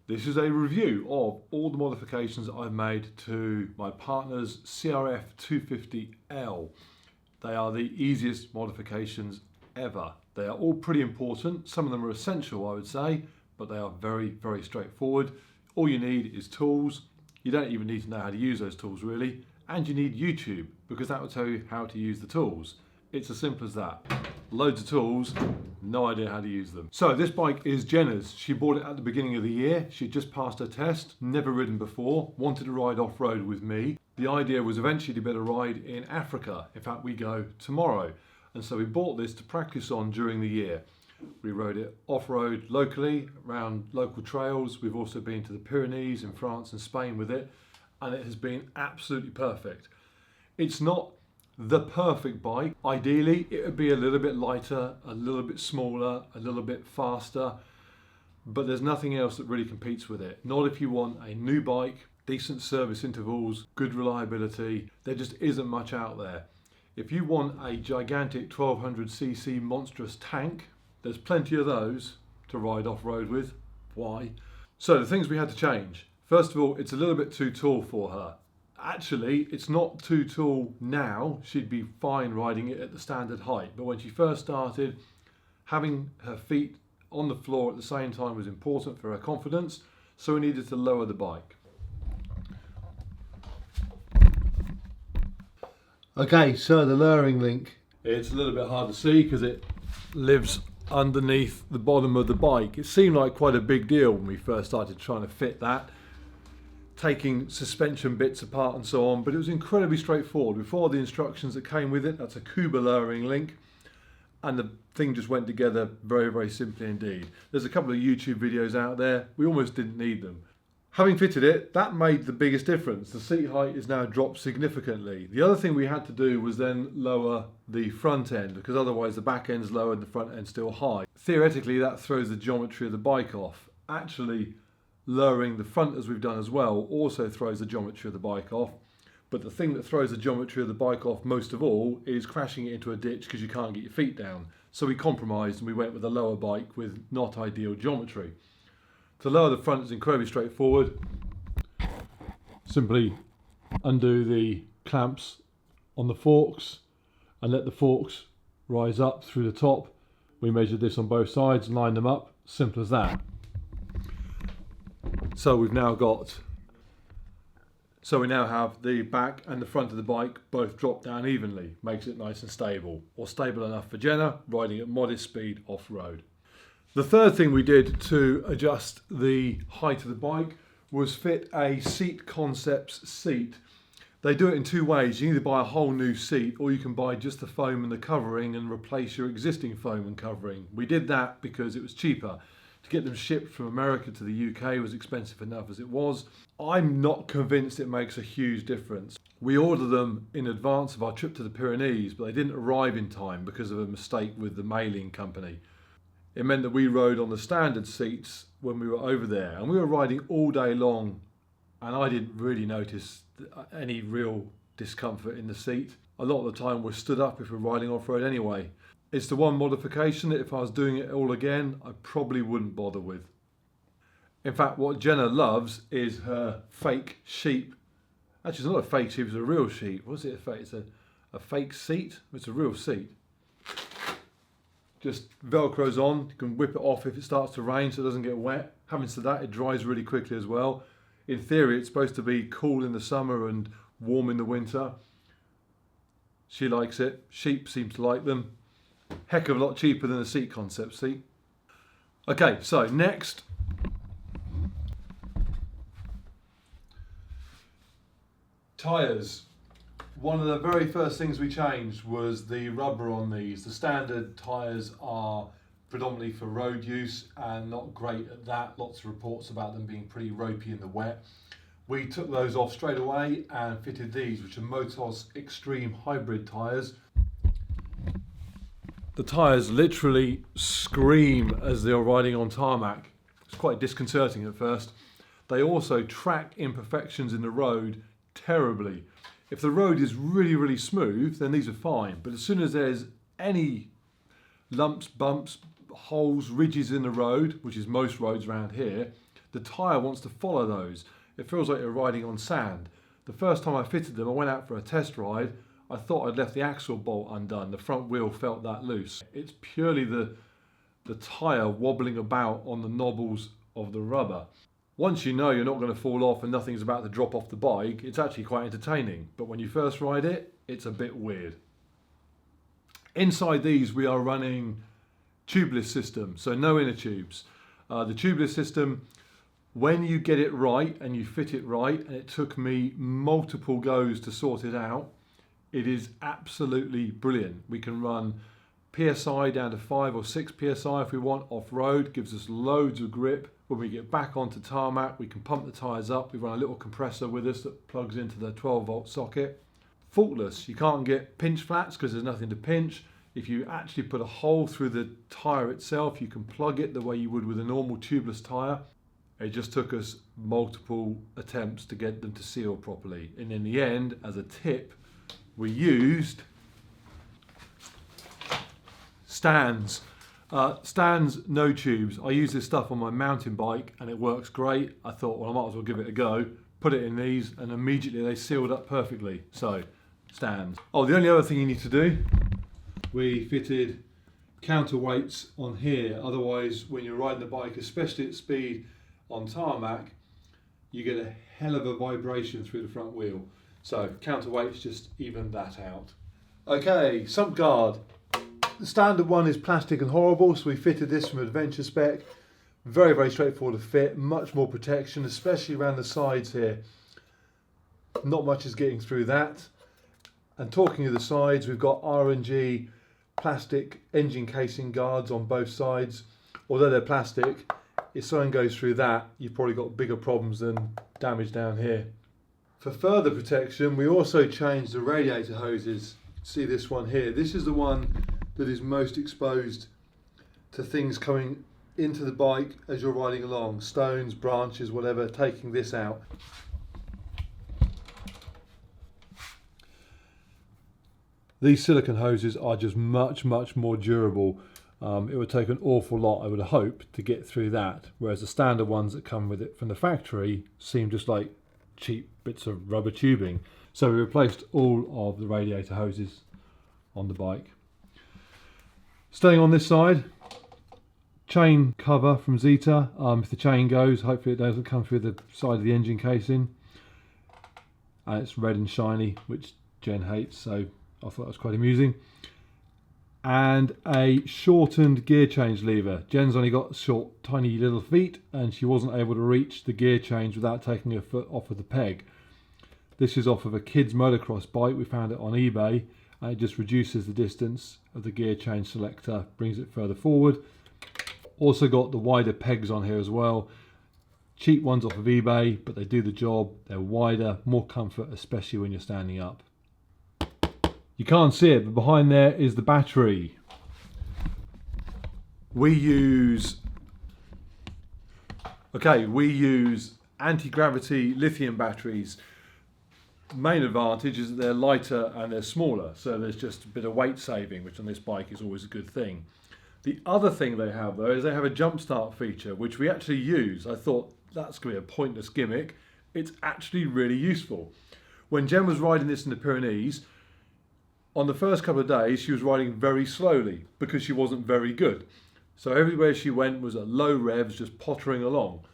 This is a review of all the modifications that I've made to my partner's CRF250L. They are the easiest modifications ever. They are all pretty important. Some of them are essential, I would say, but they are very, very straightforward. All you need is tools. You don't even need to know how to use those tools really. And you need YouTube, because that will tell you how to use the tools. It's as simple as that. Loads of tools, no idea how to use them. So this bike is Jenna's. She bought it at the beginning of the year. She just passed her test, never ridden before, wanted to ride off-road with me. The idea was eventually to be able to ride in Africa. In fact, we go tomorrow. And so we bought this to practice on during the year. We rode it off-road locally, around local trails. We've also been to the Pyrenees in France and Spain with it, and it has been absolutely perfect. It's not the perfect bike. Ideally, it would be a little bit lighter, a little bit smaller, a little bit faster, but there's nothing else that really competes with it. Not if you want a new bike, decent service intervals, good reliability. There just isn't much out there. If you want a gigantic 1200cc monstrous tank, there's plenty of those to ride off-road with. Why? So the things we had to change. First of all, it's a little bit too tall for her. Actually, it's not too tall now. She'd be fine riding it at the standard height. But when she first started, having her feet on the floor at the same time was important for her confidence. So we needed to lower the bike. Okay, so the lowering link. It's a little bit hard to see because it lives underneath the bottom of the bike. It seemed like quite a big deal when we first started trying to fit that, taking suspension bits apart and so on, but it was incredibly straightforward. Before the instructions that came with it, that's a Tubular lowering link, and the thing just went together very, very simply indeed. There's a couple of YouTube videos out there. We almost didn't need them. Having fitted it, that made the biggest difference. The seat height is now dropped significantly. The other thing we had to do was then lower the front end, because otherwise the back end's low and the front end's still high. Theoretically, that throws the geometry of the bike off. Actually, lowering the front, as we've done as well, also throws the geometry of the bike off. But the thing that throws the geometry of the bike off most of all is crashing it into a ditch because you can't get your feet down. So we compromised and we went with a lower bike with not ideal geometry. To lower the front is incredibly straightforward. Simply undo the clamps on the forks and let the forks rise up through the top. We measured this on both sides and lined them up. Simple as that. So we now have the back and the front of the bike both drop down evenly. Makes it nice and stable, or stable enough for Jenna riding at modest speed off-road. The third thing we did to adjust the height of the bike was fit a Seat Concepts seat. They do it in two ways. You can either buy a whole new seat, or you can buy just the foam and the covering and replace your existing foam and covering. We did that because it was cheaper. To get them shipped from America to the UK was expensive enough as it was. I'm not convinced it makes a huge difference. We ordered them in advance of our trip to the Pyrenees, but they didn't arrive in time because of a mistake with the mailing company. It meant that we rode on the standard seats when we were over there, and we were riding all day long, and I didn't really notice any real discomfort in the seat. A lot of the time we're stood up if we're riding off-road anyway. It's the one modification that if I was doing it all again, I probably wouldn't bother with. In fact, what Jenna loves is her fake sheep. Actually, it's not a fake sheep, it's a real sheep. What's it a fake? It's a fake seat? It's a real seat. Just velcros on, you can whip it off if it starts to rain so it doesn't get wet. Having said that, it dries really quickly as well. In theory, it's supposed to be cool in the summer and warm in the winter. She likes it. Sheep seem to like them. Heck of a lot cheaper than a Seat Concept seat. Okay, so next. Tyres. One of the very first things we changed was the rubber on these. The standard tyres are predominantly for road use and not great at that. Lots of reports about them being pretty ropey in the wet. We took those off straight away and fitted these, which are Motos Extreme Hybrid tyres. The tyres literally scream as they're riding on tarmac. It's quite disconcerting at first. They also track imperfections in the road terribly. If the road is really, really smooth, then these are fine. But as soon as there's any lumps, bumps, holes, ridges in the road, which is most roads around here, the tyre wants to follow those. It feels like you're riding on sand. The first time I fitted them, I went out for a test ride. I thought I'd left the axle bolt undone. The front wheel felt that loose. It's purely the tyre wobbling about on the knobbles of the rubber. Once you know you're not going to fall off and nothing's about to drop off the bike, it's actually quite entertaining. But when you first ride it, it's a bit weird. Inside these we are running tubeless system, so no inner tubes. The tubeless system, when you get it right and you fit it right, and it took me multiple goes to sort it out, it is absolutely brilliant. We can run PSI down to 5 or 6 PSI if we want off-road, gives us loads of grip. When we get back onto tarmac, we can pump the tyres up. We run a little compressor with us that plugs into the 12-volt socket. Faultless, you can't get pinch flats because there's nothing to pinch. If you actually put a hole through the tyre itself, you can plug it the way you would with a normal tubeless tyre. It just took us multiple attempts to get them to seal properly. And in the end, as a tip, we used stands. Stands, no tubes. I use this stuff on my mountain bike and it works great. I thought, well, I might as well give it a go. Put it in these and immediately they sealed up perfectly. So, stands. Oh, the only other thing you need to do, we fitted counterweights on here. Otherwise, when you're riding the bike, especially at speed on tarmac, you get a hell of a vibration through the front wheel. So, counterweights just even that out. Okay, sump guard. The standard one is plastic and horrible, so we fitted this from Adventure Spec. Very, very straightforward to fit, much more protection, especially around the sides here. Not much is getting through that. And talking of the sides, we've got R&G plastic engine casing guards on both sides. Although they're plastic, if something goes through that, you've probably got bigger problems than damage down here. For further protection, we also changed the radiator hoses. See this one here. This is the one that is most exposed to things coming into the bike as you're riding along. Stones, branches, whatever, taking this out. These silicone hoses are just much more durable. It would take an awful lot, I would hope, to get through that, whereas the standard ones that come with it from the factory seem just like cheap bits of rubber tubing. So we replaced all of the radiator hoses on the bike. Staying on this side, chain cover from Zeta. If the chain goes, hopefully it doesn't come through the side of the engine casing. And it's red and shiny, which Jen hates, so I thought that was quite amusing. And a shortened gear change lever. Jen's only got short, tiny little feet, and she wasn't able to reach the gear change without taking her foot off of the peg. This is off of a kid's motocross bike. We found it on eBay, and it just reduces the distance of the gear change selector, brings it further forward. Also got the wider pegs on here as well. Cheap ones off of eBay, but they do the job. They're wider, more comfort, especially when you're standing up. You can't see it, but behind there is the battery. We use anti-gravity lithium batteries. Main advantage is that they're lighter and they're smaller, so there's just a bit of weight saving, which on this bike is always a good thing. The other thing they have though is they have a jump start feature, which we actually use. I thought that's going to be a pointless gimmick. It's actually really useful. When Jen was riding this in the Pyrenees, on the first couple of days she was riding very slowly because she wasn't very good. So everywhere she went was at low revs, just pottering along.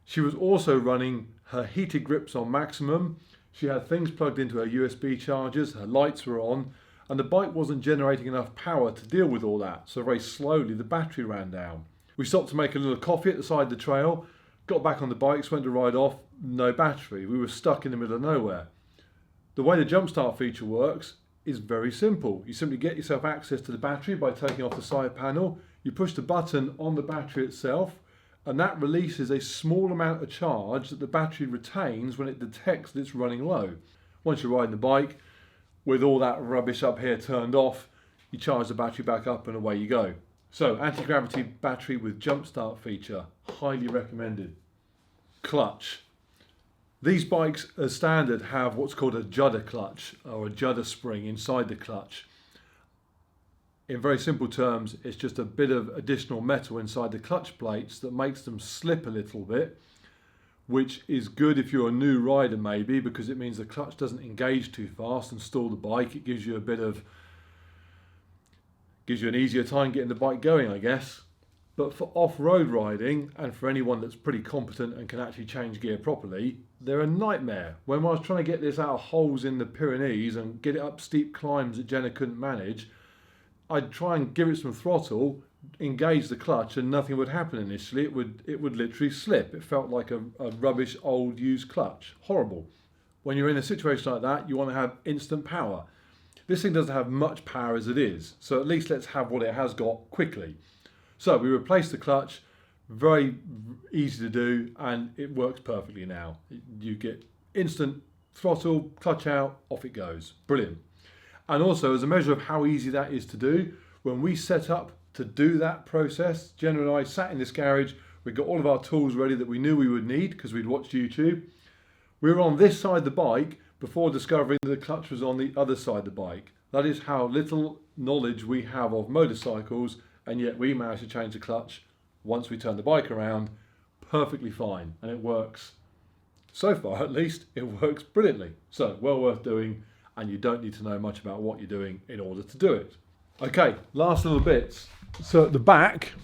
She was also running her heated grips on maximum. She had things plugged into her USB chargers, her lights were on, and the bike wasn't generating enough power to deal with all that, so very slowly the battery ran down. We stopped to make a little coffee at the side of the trail, got back on the bikes, went to ride off, no battery. We were stuck in the middle of nowhere. The way the jump start feature works is very simple. You simply get yourself access to the battery by taking off the side panel, you push the button on the battery itself, and that releases a small amount of charge that the battery retains when it detects that it's running low. Once you're riding the bike, with all that rubbish up here turned off, you charge the battery back up and away you go. So, anti-gravity battery with jump start feature, highly recommended. Clutch. These bikes as standard have what's called a judder clutch, or a judder spring inside the clutch. In very simple terms, it's just a bit of additional metal inside the clutch plates that makes them slip a little bit, which is good if you're a new rider maybe, because it means the clutch doesn't engage too fast and stall the bike. It gives you an easier time getting the bike going, I guess. But for off-road riding, and for anyone that's pretty competent and can actually change gear properly, they're a nightmare. When I was trying to get this out of holes in the Pyrenees and get it up steep climbs that Jenna couldn't manage, I'd try and give it some throttle, engage the clutch, and nothing would happen initially. It would literally slip. It felt like a rubbish old used clutch. Horrible. When you're in a situation like that, you want to have instant power. This thing doesn't have much power as it is, so at least let's have what it has got quickly. So we replaced the clutch, very easy to do, and it works perfectly now. You get instant throttle, clutch out, off it goes. Brilliant. And also, as a measure of how easy that is to do, when we set up to do that process, Jenna and I sat in this garage, we got all of our tools ready that we knew we would need because we'd watched YouTube. We were on this side of the bike before discovering that the clutch was on the other side of the bike. That is how little knowledge we have of motorcycles, and yet we managed to change the clutch once we turned the bike around perfectly fine, and it works. So far, at least, it works brilliantly. So, well worth doing, and you don't need to know much about what you're doing in order to do it. Okay, last little bits. So at the back,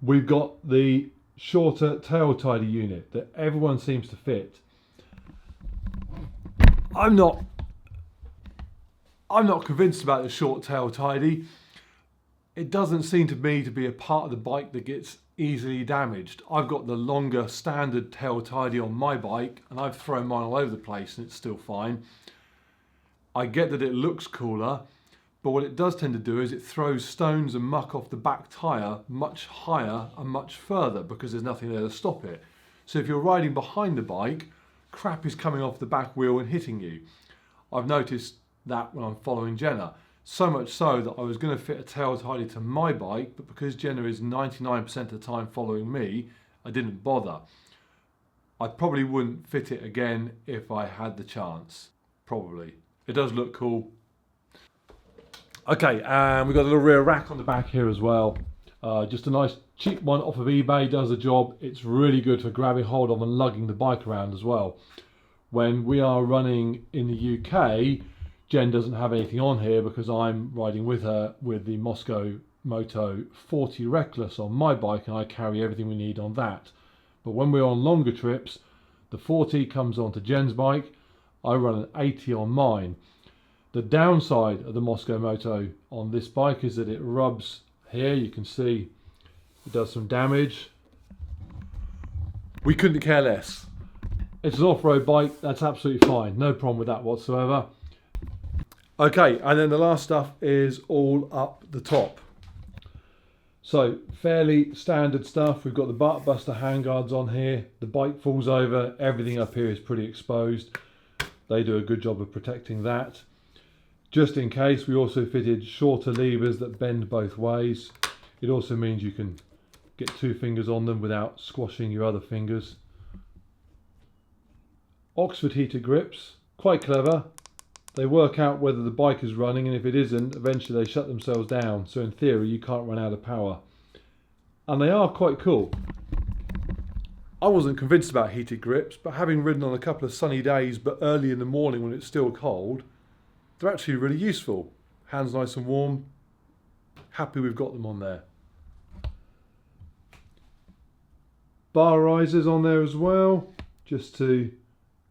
we've got the shorter tail tidy unit that everyone seems to fit. I'm not convinced about the short tail tidy. It doesn't seem to me to be a part of the bike that gets easily damaged. I've got the longer standard tail tidy on my bike, and I've thrown mine all over the place and it's still fine. I get that it looks cooler, but what it does tend to do is it throws stones and muck off the back tyre much higher and much further because there's nothing there to stop it. So if you're riding behind the bike, crap is coming off the back wheel and hitting you. I've noticed that when I'm following Jenna. So much so that I was going to fit a tail tidy to my bike, but because Jenna is 99% of the time following me, I didn't bother. I probably wouldn't fit it again if I had the chance. Probably. It does look cool. Okay, and we've got a little rear rack on the back here as well. Just a nice cheap one off of eBay, does the job. It's really good for grabbing hold of and lugging the bike around as well. When we are running in the UK, Jen doesn't have anything on here because I'm riding with her with the Moscow Moto 40 Reckless on my bike, and I carry everything we need on that. But when we're on longer trips, the 40 comes onto Jen's bike, I run an 80 on mine. The downside of the Moscow Moto on this bike is that it rubs here. You can see it does some damage. We couldn't care less. It's an off-road bike, that's absolutely fine. No problem with that whatsoever. Okay, and then the last stuff is all up the top. So, fairly standard stuff. We've got the butt buster handguards on here. The bike falls over. Everything up here is pretty exposed. They do a good job of protecting that. Just in case, we also fitted shorter levers that bend both ways. It also means you can get two fingers on them without squashing your other fingers. Oxford heater grips, quite clever. They work out whether the bike is running, and if it isn't, eventually they shut themselves down. So in theory, you can't run out of power. And they are quite cool. I wasn't convinced about heated grips, but having ridden on a couple of sunny days, but early in the morning when it's still cold, they're actually really useful. Hands nice and warm. Happy we've got them on there. Bar risers on there as well, just to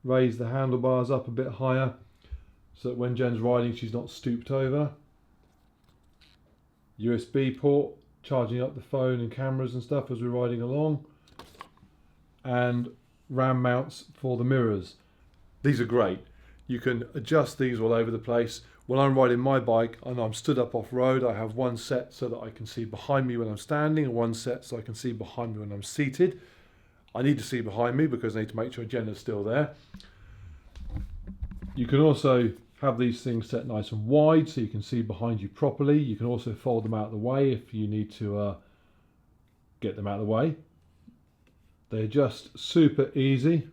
raise the handlebars up a bit higher, so that when Jen's riding she's not stooped over. USB port, charging up the phone and cameras and stuff as we're riding along. And ram mounts for the mirrors. These are great. You can adjust these all over the place. When I'm riding my bike and I'm stood up off-road, I have one set so that I can see behind me when I'm standing, and one set so I can see behind me when I'm seated. I need to see behind me because I need to make sure Jenna's still there. You can also have these things set nice and wide so you can see behind you properly. You can also fold them out of the way if you need to get them out of the way. They're just super easy.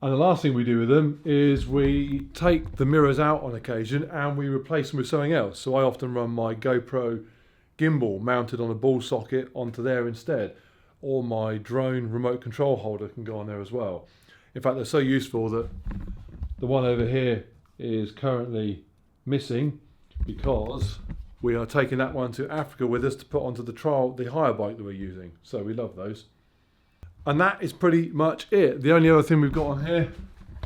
And the last thing we do with them is we take the mirrors out on occasion and we replace them with something else. So I often run my GoPro gimbal mounted on a ball socket onto there instead, or my drone remote control holder can go on there as well. In fact, they're so useful that the one over here is currently missing because we are taking that one to Africa with us to put onto the hire bike that we're using. So we love those. And that is pretty much it. The only other thing we've got on here,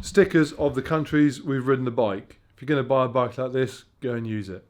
stickers of the countries we've ridden the bike. If you're going to buy a bike like this, go and use it.